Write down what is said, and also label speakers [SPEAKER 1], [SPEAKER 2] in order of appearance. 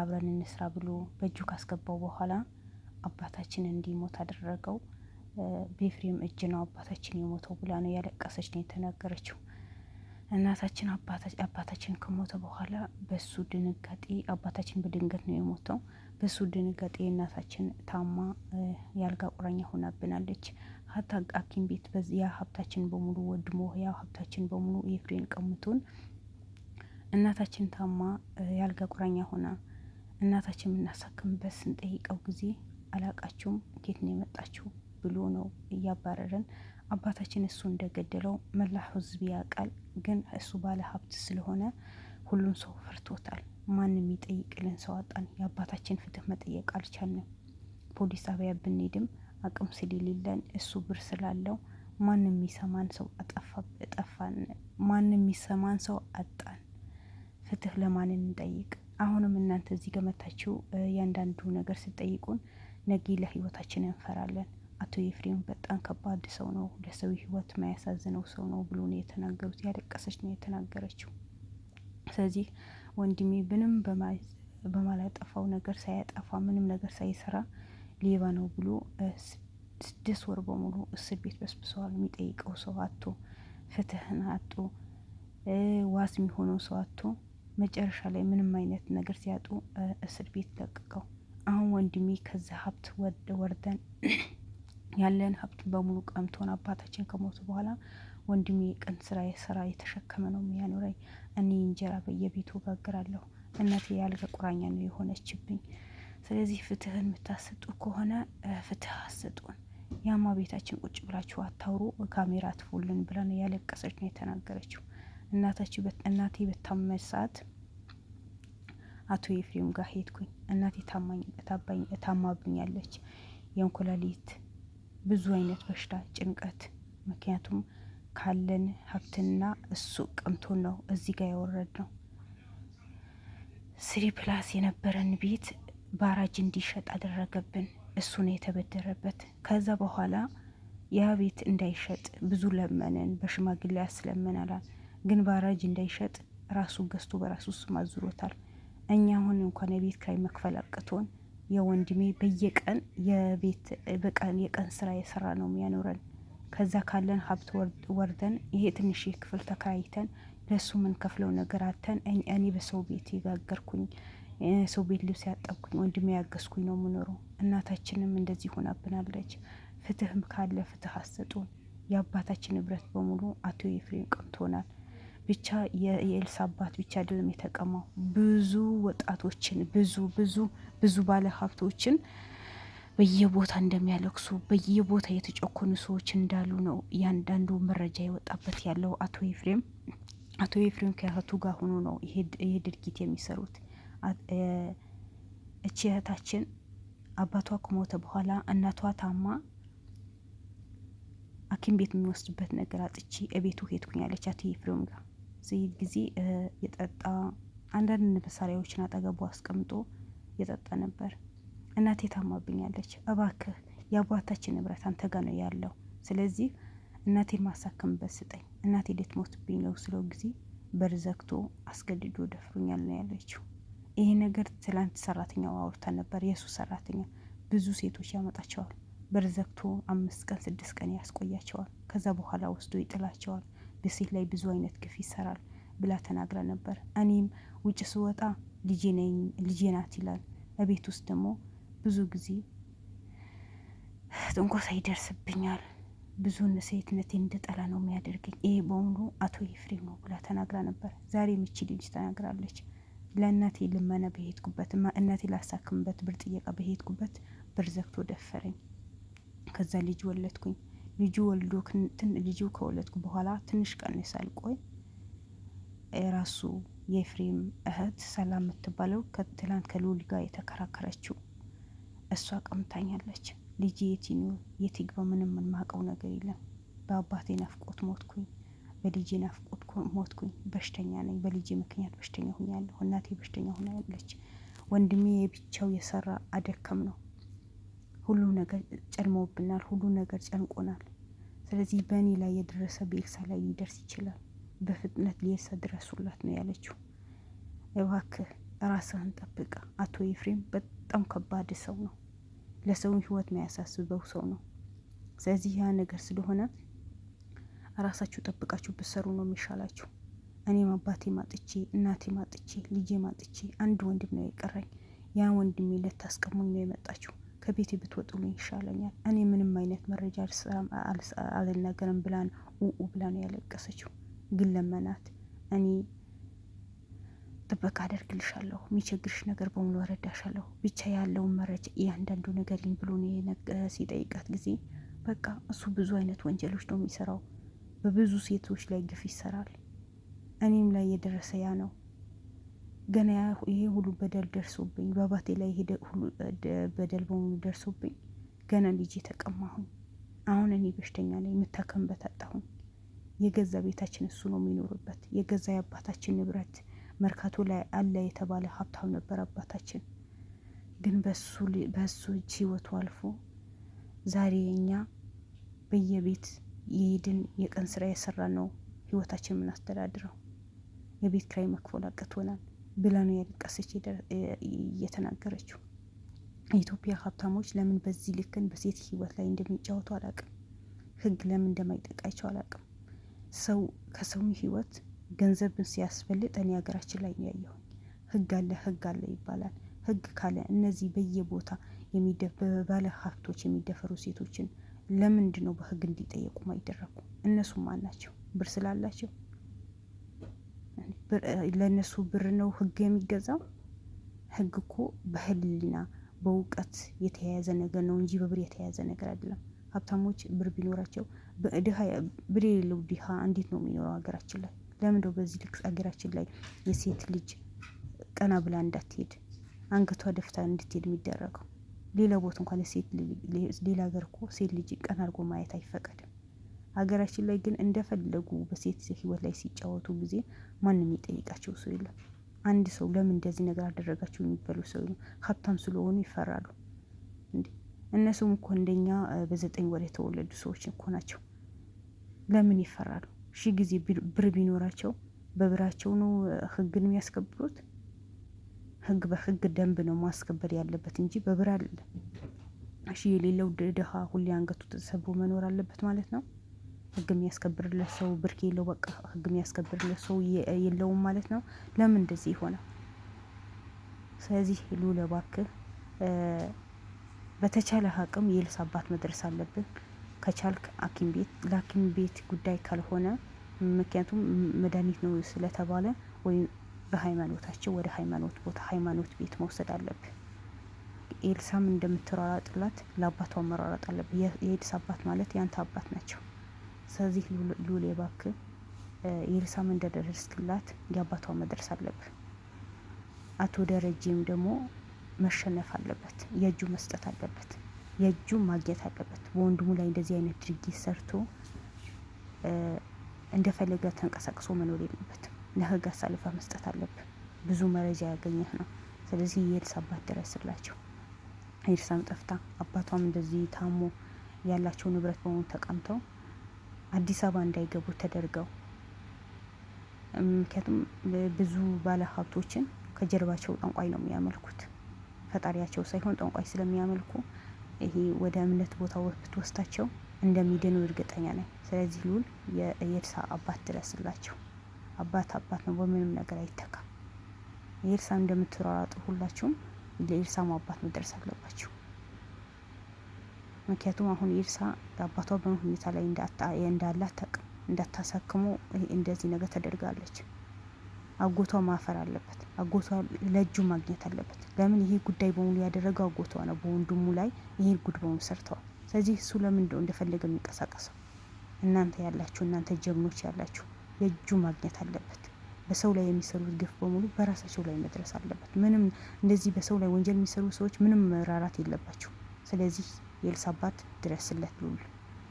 [SPEAKER 1] አብረን እንስራ ብሎ በእጁ ካስገባው በኋላ አባታችን እንዲሞት አደረገው። በኤፍሬም እጅ ነው አባታችን የሞተው ብላ ነው ያለቀሰች ነው የተናገረችው። እናታችን አባታችን ከሞተ በኋላ በሱ ድንጋጤ አባታችን በድንገት ነው የሞተው። በሱ ድንጋጤ እናታችን ታማ ያልጋ ቁራኛ ሆናብናለች። ሀታ ሐኪም ቤት በዚያ ሀብታችን በሙሉ ወድሞ ያ ሀብታችን በሙሉ ኤፍሬም ቀምቶን እናታችን ታማ ያልጋ ቁራኛ ሆና እናታችን የምናሳክምበት ስንጠይቀው ጊዜ አላቃችሁም ኬት ነው የመጣችሁ ብሎ ነው እያባረረን። አባታችን እሱ እንደገደለው መላ ህዝብ ያውቃል። ግን እሱ ባለ ሀብት ስለሆነ ሁሉም ሰው ፈርቶታል። ማንም የሚጠይቅልን ሰው አጣን። የአባታችን ፍትህ መጠየቅ አልቻልንም። ፖሊስ ጣቢያ ብንሄድም አቅም ስለሌለን እሱ ብር ስላለው ማንም የሚሰማን ሰው ጠፋን። ማንም የሚሰማን ሰው አጣን። ፍትህ ለማን እንጠይቅ? አሁንም እናንተ እዚህ ገመታችሁ ያንዳንዱ ነገር ስትጠይቁን ነገ ለህይወታችን እንፈራለን። አቶ ኤፍሬም በጣም ከባድ ሰው ነው፣ ለሰው ህይወት ማያሳዝነው ሰው ነው ብሎ ነው የተናገሩት። ያለቀሰች ነው የተናገረችው። ስለዚህ ወንድሜ ምንም በማላጠፋው ነገር ሳያጠፋ ምንም ነገር ሳይሰራ ሌባ ነው ብሎ 6 ወር በሙሉ እስር ቤት በስብሰዋል። የሚጠይቀው ሰው አቶ ፍትህን አቶ ዋስ የሚሆነው ሰው አቶ መጨረሻ ላይ ምንም አይነት ነገር ሲያጡ እስር ቤት ለቀቀው። አሁን ወንድሜ ከዛ ሀብት ወርደን ያለን ሀብት በሙሉ ቀምቶን አባታችን ከሞቱ በኋላ ወንድሜ ቀን ስራ የተሸከመ ነው የሚያኖረኝ። እኔ እንጀራ በየቤቱ ጋግራለሁ። እናቴ ያልጋ ቁራኛ ነው የሆነችብኝ። ስለዚህ ፍትህን የምታሰጡ ከሆነ ፍትህ አሰጡን። ያማ ቤታችን ቁጭ ብላችሁ አታውሩ፣ ካሜራ አትፉልን ብላ ነው ያለቀሰች ነው የተናገረችው። እናቴ በታመመች ሰዓት አቶ ኤፍሬም ጋር ሄድኩኝ። እናቴ ታማብኛለች። የእንኩላሊት ብዙ አይነት በሽታ ጭንቀት፣ ምክንያቱም ካለን ሀብትና እሱ ቀምቶን ነው እዚህ ጋር ያወረድ ነው። 3+ የነበረን ቤት ባራጅ እንዲሸጥ አደረገብን። እሱ ነው የተበደረበት። ከዛ በኋላ ያ ቤት እንዳይሸጥ ብዙ ለመነን፣ በሽማግሌ ያስለመናል። ግን ባራጅ እንዳይሸጥ ራሱ ገዝቶ በራሱ ስም አዙሮታል። እኛ አሁን እንኳን የቤት ኪራይ መክፈል አቅቶን የወንድሜ በየቀን የቀን ስራ የሰራ ነው የሚያኖረን። ከዛ ካለን ሀብት ወርደን ይሄ ትንሽ ክፍል ተከራይተን ለሱ ምን ከፍለው ነገር አተን እኔ በሰው ቤት የጋገርኩኝ ሰው ቤት ልብስ ያጠብኩኝ ወንድሜ ያገዝኩኝ ነው የምኖረው። እናታችንም እንደዚህ ሆናብናለች። ፍትህም ካለ ፍትህ አሰጡን። የአባታችን ንብረት በሙሉ አቶ ኤፍሬም ቀምቶናል። ብቻ የኤልሳ አባት ብቻ አይደለም የተቀማው፣ ብዙ ወጣቶችን ብዙ ባለ ሀብቶችን በየቦታ እንደሚያለቅሱ በየቦታ የተጨኮኑ ሰዎች እንዳሉ ነው ያንዳንዱ መረጃ የወጣበት ያለው። አቶ ኤፍሬም ከእህቱ ጋር ሆኖ ነው ይሄ ድርጊት የሚሰሩት። እቺ እህታችን አባቷ ከሞተ በኋላ እናቷ ታማ ሐኪም ቤት የሚወስድበት ነገር አጥቼ እቤቱ ሄድኩኝ አለች አቶ ኤፍሬም ጋር። ሲሄድ ጊዜ የጠጣ አንዳንድ መሳሪያዎችን አጠገቡ አስቀምጦ የጠጣ ነበር። እናቴ ታማብኛለች፣ እባክህ የአባታችን ንብረት አንተ ጋር ነው ያለው፣ ስለዚህ እናቴን ማሳከምበት ስጠኝ፣ እናቴ ልትሞትብኝ ነው ስለው ጊዜ በር ዘግቶ አስገድዶ ደፍሮኛል ነው ያለችው። ይሄ ነገር ትላንት ሰራተኛው አውርታ ነበር። የሱ ሰራተኛ ብዙ ሴቶች ያመጣቸዋል፣ በር ዘግቶ 5 ቀን 6 ቀን ያስቆያቸዋል። ከዛ በኋላ ወስዶ ይጥላቸዋል። በሴት ላይ ብዙ አይነት ግፍ ይሰራል ብላ ተናግራ ነበር። እኔም ውጭ ስወጣ ልጄ ናት ይላል። በቤት ውስጥ ደግሞ ብዙ ጊዜ ትንኮሳ ይደርስብኛል፣ ብዙ ሴትነቴ እንድጠላ ነው የሚያደርገኝ። ይሄ በሙሉ አቶ ኤፍሬም ነው ብላ ተናግራ ነበር። ዛሬ ምቺ ልጅ ተናግራለች። ለእናቴ ልመና በሄድኩበት እናቴ ላሳክምበት ብር ጥየቃ በሄድኩበት ብር ዘግቶ ደፈረኝ። ከዛ ልጅ ወለድኩኝ። ልጁ ከወለድኩ በኋላ ትንሽ ቀን ሳልቆይ ራሱ የኤፍሬም እህት ሰላም የምትባለው ከትላንት ከሉል ጋር የተከራከረችው እሷ ቀምታኛለች። ልጅ የት ይግባ ምንም የማውቀው ነገር የለም። በአባቴ ናፍቆት ሞትኩኝ፣ በልጄ ናፍቆት ሞትኩኝ። በሽተኛ ነኝ፣ በልጄ ምክንያት በሽተኛ ሆኛለሁ። እናቴ በሽተኛ ሆናለች። ወንድሜ የብቻው የሰራ አደከም ነው። ሁሉ ነገር ጨልሞብናል፣ ሁሉ ነገር ጨንቆናል። ስለዚህ በእኔ ላይ የደረሰ በኤልሳ ላይ ሊደርስ ይችላል። በፍጥነት ለኤልሳ ድረሱላት ነው ያለችው። እባክህ ራስህን ጠብቅ። አቶ ኤፍሬም በጣም ከባድ ሰው ነው። ለሰው ህይወት የሚያሳስበው ሰው ነው። ስለዚህ ያ ነገር ስለሆነ ራሳችሁ ጠብቃችሁ ብትሰሩ ነው የሚሻላችሁ። እኔም አባቴ ማጥቼ እናቴ ማጥቼ ልጄ ማጥቼ አንድ ወንድም ነው የቀረኝ። ያ ወንድሜ ልታስቀሙኝ ነው የመጣችሁ። ከቤቴ ብትወጡልኝ ይሻለኛል። እኔ ምንም አይነት መረጃ አልናገርም ብላን ብላ ነው ያለቀሰችው። ግን ለመናት። እኔ ጥበቃ አደርግልሻለሁ፣ የሚቸግርሽ ነገር በሙሉ እረዳሻለሁ፣ ብቻ ያለውን መረጃ እያንዳንዱ ነገር ብሎ ነው ሲጠይቃት ጊዜ በቃ እሱ ብዙ አይነት ወንጀሎች ነው የሚሰራው። በብዙ ሴቶች ላይ ግፍ ይሰራል። እኔም ላይ የደረሰ ያ ነው። ገና ይሄ ሁሉ በደል ደርሶብኝ በአባቴ ላይ ሄደ ሁሉ በደል በሙሉ ደርሶብኝ ገና ልጄ ተቀማሁኝ። አሁን እኔ በሽተኛ ነኝ፣ የምታከምበት አጣሁኝ። የገዛ ቤታችን እሱ ነው የሚኖርበት። የገዛ የአባታችን ንብረት መርካቶ ላይ አለ የተባለ ሀብታም ነበር አባታችን። ግን በሱ እጅ ህይወቱ አልፎ ዛሬ እኛ በየቤት የሄድን የቀን ስራ የሰራ ነው ህይወታችን የምናስተዳድረው። የቤት ኪራይ መክፈል አቅቶናል ብላ ነው ያለቀሰች እየተናገረችው። የኢትዮጵያ ሀብታሞች ለምን በዚህ ልክን በሴት ህይወት ላይ እንደሚጫወቱ አላቅም። ህግ ለምን እንደማይጠቃቸው አላቅም። ሰው ከሰው ህይወት ገንዘብን ሲያስፈልጥ እኔ ሀገራችን ላይ ነው ያየሁኝ። ህግ አለ ይባላል። ህግ ካለ እነዚህ በየቦታ ባለ ሀብቶች የሚደፈሩ ሴቶችን ለምንድን ነው በህግ እንዲጠየቁ ማይደረጉ? እነሱ ማን ናቸው? ብር ስላላቸው? ለነሱ ብር ነው ህግ የሚገዛው? ህግ እኮ በህሊና በእውቀት የተያያዘ ነገር ነው እንጂ በብር የተያያዘ ነገር አይደለም። ሀብታሞች ብር ቢኖራቸው ብር የሌለው ድሃ እንዴት ነው የሚኖረው ሀገራችን ላይ? ለምን ነው በዚህ ልክ ሀገራችን ላይ የሴት ልጅ ቀና ብላ እንዳትሄድ አንገቷ ደፍታ እንድትሄድ የሚደረገው? ሌላ ቦታ እንኳን ሌላ ሀገር እኮ ሴት ልጅ ቀና አድርጎ ማየት አይፈቀድም። ሀገራችን ላይ ግን እንደፈለጉ በሴት ህይወት ላይ ሲጫወቱ ጊዜ ማንም የሚጠይቃቸው ሰው የለም። አንድ ሰው ለምን እንደዚህ ነገር አደረጋቸው የሚባሉ ሰው ነው። ሀብታም ስለሆኑ ይፈራሉ እንዴ? እነሱም እኮ እንደኛ በ9 ወር የተወለዱ ሰዎች እኮ ናቸው። ለምን ይፈራሉ? ሺህ ጊዜ ብር ቢኖራቸው በብራቸው ነው ህግን የሚያስከብሩት። ህግ በህግ ደንብ ነው ማስከበር ያለበት እንጂ በብር አይደለም። እሺ የሌለው ድሃ ሁሌ አንገቱ ተሰብሮ መኖር አለበት ማለት ነው? ህግ የሚያስከብርለት ሰው ብር የለው በቃ ህግ የሚያስከብርለት ሰው የለውም ማለት ነው? ለምን እንደዚህ ይሆናል? ስለዚህ ሉለ እባክህ በተቻለ አቅም የኤልሳ አባት መድረስ አለብን። ከቻልክ ለሐኪም ቤት ጉዳይ ካልሆነ ምክንያቱም መድኃኒት ነው ስለተባለ ወይም በሃይማኖታቸው ወደ ሃይማኖት ቦታ ሃይማኖት ቤት መውሰድ አለብን። ኤልሳም እንደምትሯሯጥላት ለአባቷ መሯሯጥ አለብን። የኤልሳ አባት ማለት ያንተ አባት ናቸው። ስለዚህ ሉሌ እባክህ ኤልሳም እንደደረስክላት የአባቷ መድረስ አለብን። አቶ ደረጀም ደግሞ መሸነፍ አለበት። የእጁ መስጠት አለበት። የእጁ ማግኘት አለበት። በወንድሙ ላይ እንደዚህ አይነት ድርጊት ሰርቶ እንደፈለገ ተንቀሳቅሶ መኖር የለበትም። ለህግ አሳልፋ መስጠት አለብን። ብዙ መረጃ ያገኘህ ነው። ስለዚህ የኤልሳ አባት ድረስላቸው። ኤልሳም ጠፍታ አባቷም እንደዚህ ታሞ ያላቸው ንብረት በሙሉ ተቀምተው አዲስ አበባ እንዳይገቡ ተደርገው፣ ምክንያቱም ብዙ ባለ ሀብቶችን ከጀርባቸው ጠንቋይ ነው የሚያመልኩት። ፈጣሪያቸው ሳይሆን ጠንቋይ ስለሚያመልኩ ይሄ ወደ እምነት ቦታ ብትወስዳቸው እንደሚድኑ እርግጠኛ ነኝ። ስለዚህ ሉል የኤልሳ አባት ድረስላቸው። አባት ነው፣ በምንም ነገር አይተካም። የኤልሳ እንደምትሯሯጡ ሁላችሁም ለኤልሳም አባት መድረስ አለባችሁ። ምክንያቱም አሁን ኤልሳ አባቷ በምን ሁኔታ ላይ እንዳለ አታውቅም። እንዳታሳክሙ እንደዚህ ነገር ተደርጋለች። አጎቷ ማፈር አለበት። አጎቷ ለእጁ ማግኘት አለበት። ለምን ይሄ ጉዳይ በሙሉ ያደረገው አጎቷ ነው። በወንድሙ ላይ ይሄ ጉድ በሙሉ ሰርተዋል። ስለዚህ እሱ ለምን እንደፈለገ የሚንቀሳቀሰው? እናንተ ጀግኖች ያላችሁ የእጁ ማግኘት አለበት። በሰው ላይ የሚሰሩት ግፍ በሙሉ በራሳቸው ላይ መድረስ አለበት። ምንም እንደዚህ በሰው ላይ ወንጀል የሚሰሩ ሰዎች ምንም መራራት የለባቸው። ስለዚህ የኤልሳ አባት ድረስለት ሉል